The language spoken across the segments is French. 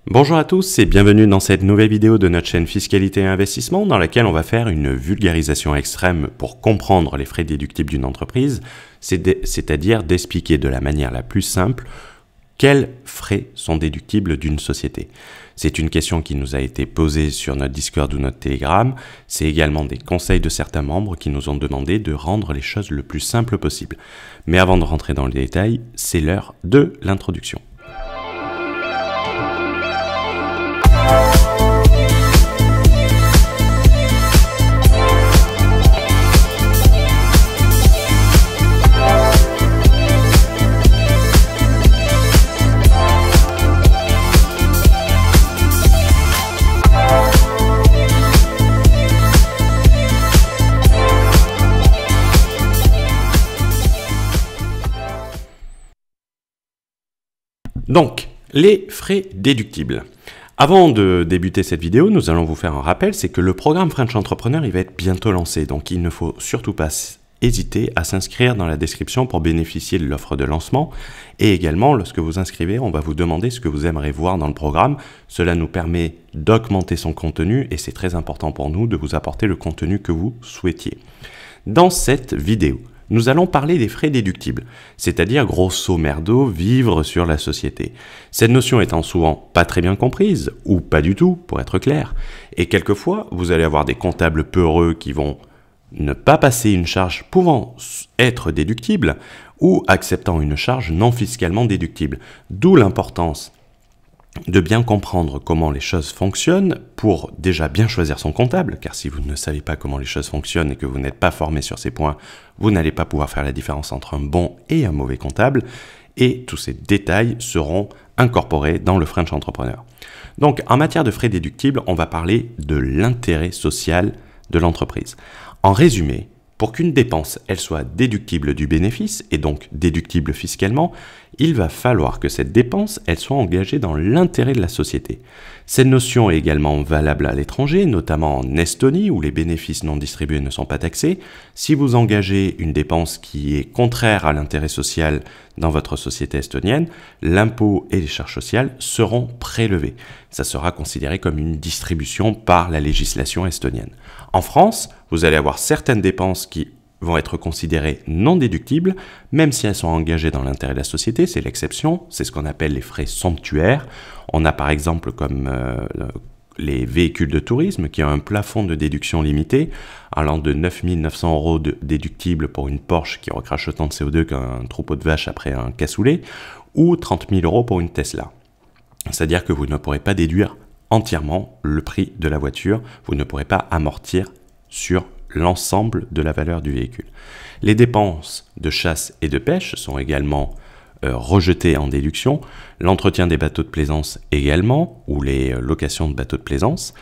Bonjour à tous et bienvenue dans cette nouvelle vidéo de notre chaîne Fiscalité et Investissement dans laquelle on va faire une vulgarisation extrême pour comprendre les frais déductibles d'une entreprise, c'est-à-dire d'expliquer de la manière la plus simple quels frais sont déductibles d'une société. C'est une question qui nous a été posée sur notre Discord ou notre Telegram. C'est également des conseils de certains membres qui nous ont demandé de rendre les choses le plus simple possible. Mais avant de rentrer dans les détails, c'est l'heure de l'introduction. Donc, les frais déductibles. Avant de débuter cette vidéo, nous allons vous faire un rappel, c'est que le programme French Entrepreneur, il va être bientôt lancé, donc il ne faut surtout pas hésiter à s'inscrire dans la description pour bénéficier de l'offre de lancement. Et également, lorsque vous inscrivez, on va vous demander ce que vous aimeriez voir dans le programme. Cela nous permet d'augmenter son contenu et c'est très important pour nous de vous apporter le contenu que vous souhaitiez. Dans cette vidéo, nous allons parler des frais déductibles, c'est-à-dire grosso merdo vivre sur la société. Cette notion étant souvent pas très bien comprise, ou pas du tout, pour être clair, et quelquefois vous allez avoir des comptables peureux qui vont ne pas passer une charge pouvant être déductible, ou acceptant une charge non fiscalement déductible, d'où l'importance de bien comprendre comment les choses fonctionnent pour déjà bien choisir son comptable, car si vous ne savez pas comment les choses fonctionnent et que vous n'êtes pas formé sur ces points, vous n'allez pas pouvoir faire la différence entre un bon et un mauvais comptable, et tous ces détails seront incorporés dans le French Entrepreneur. Donc, en matière de frais déductibles, on va parler de l'intérêt social de l'entreprise. En résumé, pour qu'une dépense elle soit déductible du bénéfice et donc déductible fiscalement, il va falloir que cette dépense elle soit engagée dans l'intérêt de la société. Cette notion est également valable à l'étranger, notamment en Estonie où les bénéfices non distribués ne sont pas taxés. Si vous engagez une dépense qui est contraire à l'intérêt social dans votre société estonienne, l'impôt et les charges sociales seront prélevés. Ça sera considéré comme une distribution par la législation estonienne. En France, vous allez avoir certaines dépenses qui vont être considérées non déductibles, même si elles sont engagées dans l'intérêt de la société, c'est l'exception, c'est ce qu'on appelle les frais somptuaires. On a par exemple comme les véhicules de tourisme qui ont un plafond de déduction limité, allant de 9 900 € déductibles pour une Porsche qui recrache autant de CO2 qu'un troupeau de vaches après un cassoulet, ou 30 000 € pour une Tesla. C'est-à-dire que vous ne pourrez pas déduire entièrement le prix de la voiture, vous ne pourrez pas amortir sur l'ensemble de la valeur du véhicule. Les dépenses de chasse et de pêche sont également rejetées en déduction, l'entretien des bateaux de plaisance également, ou les locations de bateaux de plaisance,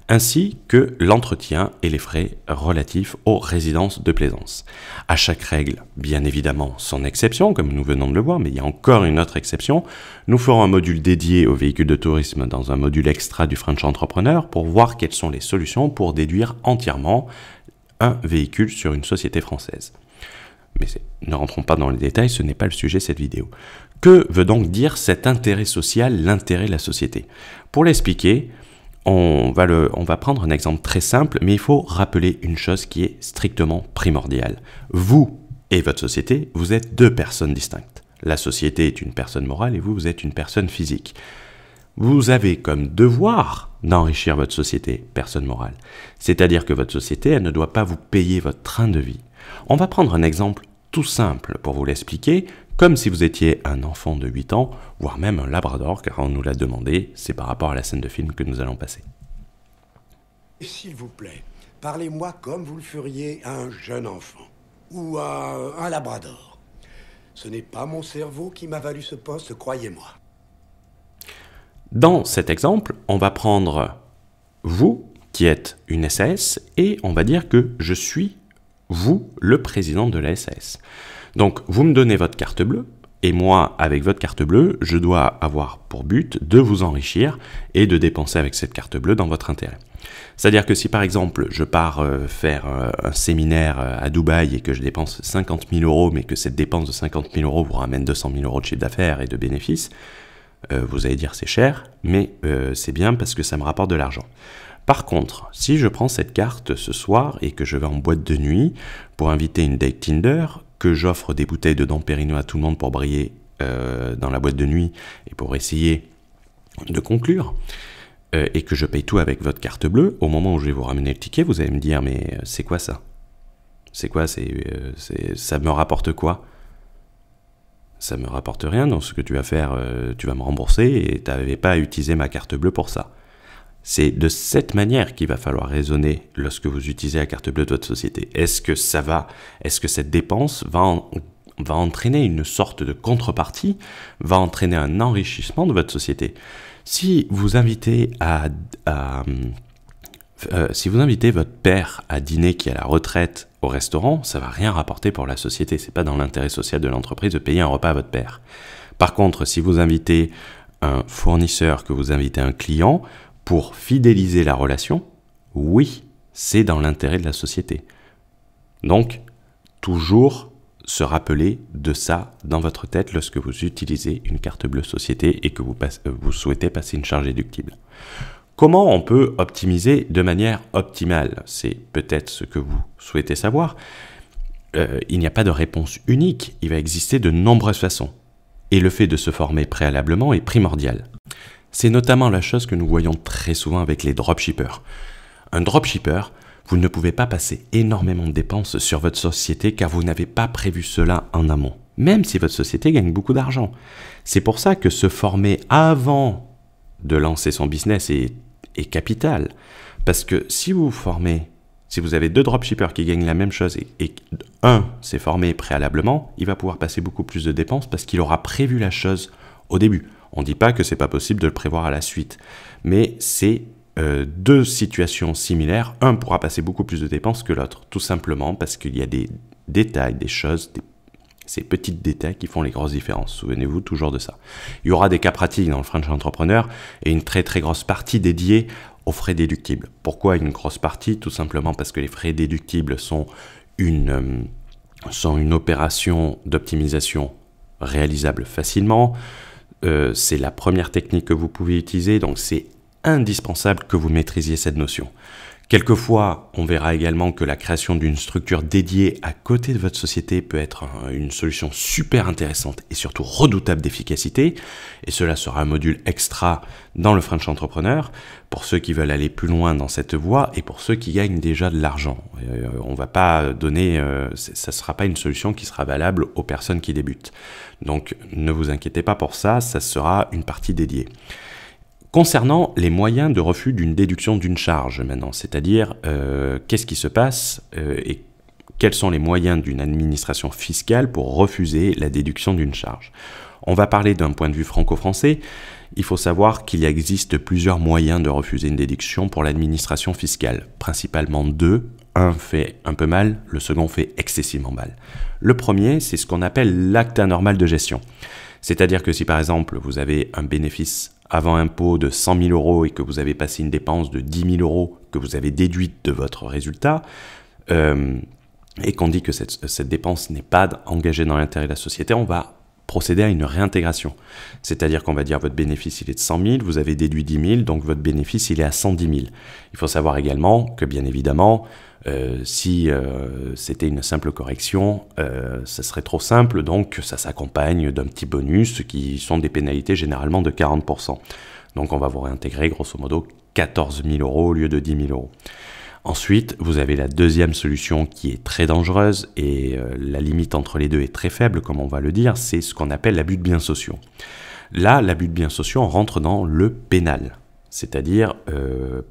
ainsi que l'entretien et les frais relatifs aux résidences de plaisance. À chaque règle, bien évidemment, son exception, comme nous venons de le voir, mais il y a encore une autre exception. Nous ferons un module dédié aux véhicules de tourisme dans un module extra du French Entrepreneur pour voir quelles sont les solutions pour déduire entièrement un véhicule sur une société française. Mais ne rentrons pas dans les détails, ce n'est pas le sujet de cette vidéo. Que veut donc dire cet intérêt social, l'intérêt de la société? Pour l'expliquer, on va prendre un exemple très simple, mais il faut rappeler une chose qui est strictement primordiale. Vous et votre société, vous êtes deux personnes distinctes. La société est une personne morale et vous êtes une personne physique. Vous avez comme devoir d'enrichir votre société, personne morale. C'est-à-dire que votre société, elle ne doit pas vous payer votre train de vie. On va prendre un exemple tout simple pour vous l'expliquer, comme si vous étiez un enfant de 8 ans, voire même un labrador, car on nous l'a demandé, c'est par rapport à la scène de film que nous allons passer. S'il vous plaît, parlez-moi comme vous le feriez à un jeune enfant, ou à un labrador. Ce n'est pas mon cerveau qui m'a valu ce poste, croyez-moi. Dans cet exemple, on va prendre vous, qui êtes une SAS, et on va dire que je suis vous, le président de la SAS. Donc, vous me donnez votre carte bleue, et moi, avec votre carte bleue, je dois avoir pour but de vous enrichir et de dépenser avec cette carte bleue dans votre intérêt. C'est-à-dire que si par exemple, je pars faire un séminaire à Dubaï et que je dépense 50 000 €, mais que cette dépense de 50 000 € vous ramène 200 000 € de chiffre d'affaires et de bénéfices, Vous allez dire c'est cher, mais c'est bien parce que ça me rapporte de l'argent. Par contre, si je prends cette carte ce soir et que je vais en boîte de nuit pour inviter une date Tinder, que j'offre des bouteilles de Dom Pérignon à tout le monde pour briller dans la boîte de nuit et pour essayer de conclure, et que je paye tout avec votre carte bleue, au moment où je vais vous ramener le ticket, vous allez me dire « mais c'est quoi ça? C'est quoi? Ça me rapporte quoi ?» Ça me rapporte rien, donc ce que tu vas faire, tu vas me rembourser et tu n'avais pas à utiliser ma carte bleue pour ça. C'est de cette manière qu'il va falloir raisonner lorsque vous utilisez la carte bleue de votre société. Est-ce que cette dépense va entraîner une sorte de contrepartie, va entraîner un enrichissement de votre société? Si vous invitez votre père à dîner qui est à la retraite au restaurant, ça ne va rien rapporter pour la société. Ce n'est pas dans l'intérêt social de l'entreprise de payer un repas à votre père. Par contre, si vous invitez un fournisseur, que vous invitez un client, pour fidéliser la relation, oui, c'est dans l'intérêt de la société. Donc, toujours se rappeler de ça dans votre tête lorsque vous utilisez une carte bleue société et que vous souhaitez passer une charge déductible. Comment on peut optimiser de manière optimale? C'est peut-être ce que vous souhaitez savoir. Il n'y a pas de réponse unique, il va exister de nombreuses façons. Et le fait de se former préalablement est primordial. C'est notamment la chose que nous voyons très souvent avec les dropshippers. Un dropshipper, vous ne pouvez pas passer énormément de dépenses sur votre société car vous n'avez pas prévu cela en amont, même si votre société gagne beaucoup d'argent. C'est pour ça que se former avant de lancer son business est capital. Parce que si vous vous formez, si vous avez deux dropshippers qui gagnent la même chose et un s'est formé préalablement, il va pouvoir passer beaucoup plus de dépenses parce qu'il aura prévu la chose au début. On ne dit pas que ce n'est pas possible de le prévoir à la suite, mais c'est deux situations similaires. Un pourra passer beaucoup plus de dépenses que l'autre, tout simplement parce qu'il y a des détails, des choses, ces petits détails qui font les grosses différences. Souvenez-vous toujours de ça. Il y aura des cas pratiques dans le French Entrepreneur et une très très grosse partie dédiée aux frais déductibles. Pourquoi une grosse partie? Tout simplement parce que les frais déductibles sont une opération d'optimisation réalisable facilement. C'est la première technique que vous pouvez utiliser, donc c'est indispensable que vous maîtrisiez cette notion. Quelquefois, on verra également que la création d'une structure dédiée à côté de votre société peut être une solution super intéressante et surtout redoutable d'efficacité. Et cela sera un module extra dans le French Entrepreneur pour ceux qui veulent aller plus loin dans cette voie et pour ceux qui gagnent déjà de l'argent. On va pas donner, ça ne sera pas une solution qui sera valable aux personnes qui débutent. Donc ne vous inquiétez pas pour ça, ça sera une partie dédiée. Concernant les moyens de refus d'une déduction d'une charge maintenant, c'est-à-dire qu'est-ce qui se passe et quels sont les moyens d'une administration fiscale pour refuser la déduction d'une charge. On va parler d'un point de vue franco-français. Il faut savoir qu'il existe plusieurs moyens de refuser une déduction pour l'administration fiscale, principalement deux. Un fait un peu mal, le second fait excessivement mal. Le premier, c'est ce qu'on appelle l'acte anormal de gestion. C'est-à-dire que si par exemple vous avez un bénéfice avant impôt de 100 000 euros et que vous avez passé une dépense de 10 000 euros que vous avez déduite de votre résultat, et qu'on dit que cette dépense n'est pas engagée dans l'intérêt de la société, on va procéder à une réintégration. C'est-à-dire qu'on va dire votre bénéfice il est de 100 000, vous avez déduit 10 000, donc votre bénéfice il est à 110 000. Il faut savoir également que bien évidemment, si c'était une simple correction, ça serait trop simple, donc ça s'accompagne d'un petit bonus qui sont des pénalités généralement de 40%. Donc on va vous réintégrer grosso modo 14 000 euros au lieu de 10 000 euros. Ensuite, vous avez la deuxième solution qui est très dangereuse et la limite entre les deux est très faible, comme on va le dire, c'est ce qu'on appelle l'abus de biens sociaux. Là, l'abus de biens sociaux rentre dans le pénal, c'est-à-dire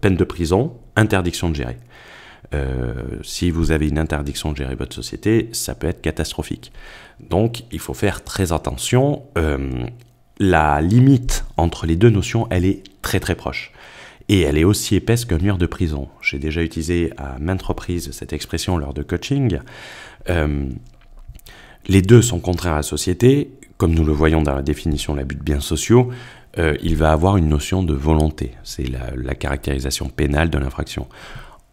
peine de prison, interdiction de gérer. Si vous avez une interdiction de gérer votre société, ça peut être catastrophique. Donc, il faut faire très attention. La limite entre les deux notions, elle est très très proche. Et elle est aussi épaisse qu'un mur de prison. J'ai déjà utilisé à maintes reprises cette expression lors de coaching. Les deux sont contraires à la société. Comme nous le voyons dans la définition de l'abus de biens sociaux, il va avoir une notion de volonté. C'est la caractérisation pénale de l'infraction.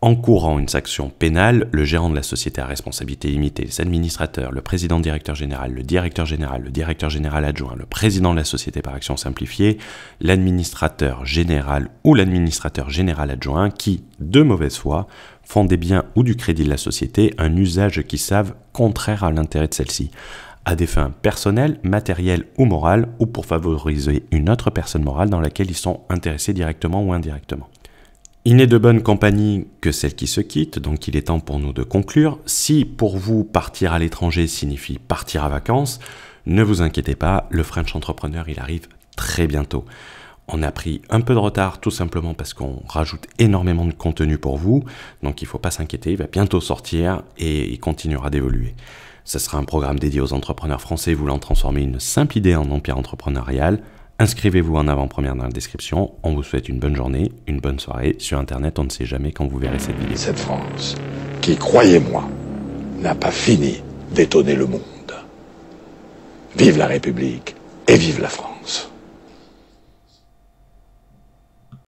encourant une sanction pénale, le gérant de la société à responsabilité limitée, les administrateurs, le président directeur général, le directeur général adjoint, le président de la société par action simplifiée, l'administrateur général ou l'administrateur général adjoint qui, de mauvaise foi, font des biens ou du crédit de la société un usage qu'ils savent contraire à l'intérêt de celle-ci, à des fins personnelles, matérielles ou morales, ou pour favoriser une autre personne morale dans laquelle ils sont intéressés directement ou indirectement. Il n'est de bonne compagnie que celle qui se quitte, donc il est temps pour nous de conclure. Si pour vous partir à l'étranger signifie partir à vacances, ne vous inquiétez pas, le French Entrepreneur il arrive très bientôt. On a pris un peu de retard tout simplement parce qu'on rajoute énormément de contenu pour vous, donc il ne faut pas s'inquiéter, il va bientôt sortir et il continuera d'évoluer. Ce sera un programme dédié aux entrepreneurs français voulant transformer une simple idée en empire entrepreneurial. Inscrivez-vous en avant-première dans la description. On vous souhaite une bonne journée, une bonne soirée. Sur Internet, on ne sait jamais quand vous verrez cette vidéo. Cette France, qui, croyez-moi, n'a pas fini d'étonner le monde. Vive la République et vive la France.